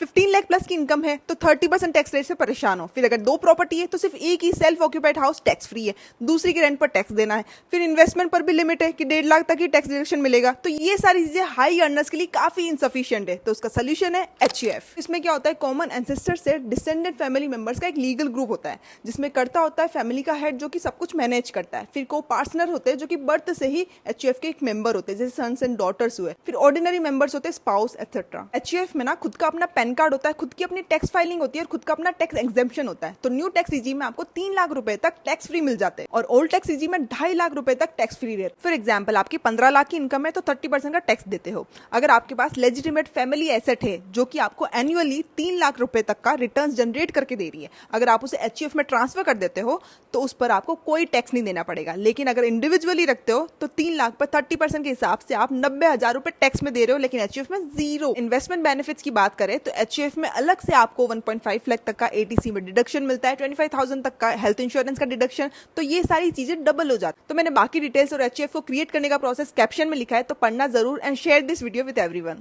15 lakh plus की income है तो 30% टैक्स रेट से परेशान हो। फिर अगर 2 प्रॉपर्टी है तो सिर्फ एक ही self occupied house tax free है, दूसरी के रेंट पर टैक्स देना है। फिर इन्वेस्टमेंट पर भी लिमिट है कि 1.5 लाख तक ही टैक्स डिडक्शन मिलेगा। तो ये सारी चीजें हाई अर्नर्स के लिए काफी इनसफिशियंट है। तो उसका सोल्यूशन है HUF। इसमें क्या होता है, कॉमन एंसेस्टर से डिसेंडेंट फैमिली मेंबर्स का एक लीगल ग्रुप होता है जिसमें करता होता है फैमिली का हेड जो कि सब कुछ मैनेज करता है। फिर को पार्टनर होते हैं जो कि बर्थ से ही HUF के एक मेंबर होते हैं, जैसे सन्स एंड डॉटर्स हुए। फिर ऑर्डिनरी मेंबर्स होते हैं, स्पाउस एक्सेट्रा। HUF में ना खुद का अपना पैन कार्ड होता है, खुद की अपनी टैक्स फाइलिंग होती है और खुद का अपना टैक्स एग्जेम्पशन होता है। तो न्यू टैक्स रिजीम में आपको 3 लाख रुपए तक टैक्स फ्री मिल जाते हैं और ओल्ड टैक्स रिजीम में 2.5 लाख रुपए तक टैक्स फ्री रहते। फॉर एग्जांपल आपकी 15 लाख की इनकम है तो 30% का टैक्स देते हो। अगर आपके पास लेजिटिमेट फैमिली एसेट है जो कि आपको एनुअली 3 लाख रुपए तक का रिटर्न जनरेट करके दे रही है, अगर आप उसे HUF में ट्रांसफर कर देते हो तो उस पर आपको कोई टैक्स नहीं देना पड़ेगा। लेकिन अगर इंडिविजुअली रखते हो तो 3 लाख पर 30% के हिसाब से आप 90,000 रुपए टैक्स में दे रहे हो, लेकिन HUF में जीरो। इन्वेस्टमेंट बेनिफिट्स की बात करें तो HUF में अलग से आपको 1.5 लाख तक का ATC में डिडक्शन मिलता है, 25,000 तक का हेल्थ इंश्योरेंस का डिडक्शन। तो ये सारी चीजें डबल हो जाती। तो मैंने बाकी डिटेल्स और HUF को क्रिएट करने का प्रोसेस कैप्शन में लिखा है, तो पढ़ना जरूर and share this video with everyone.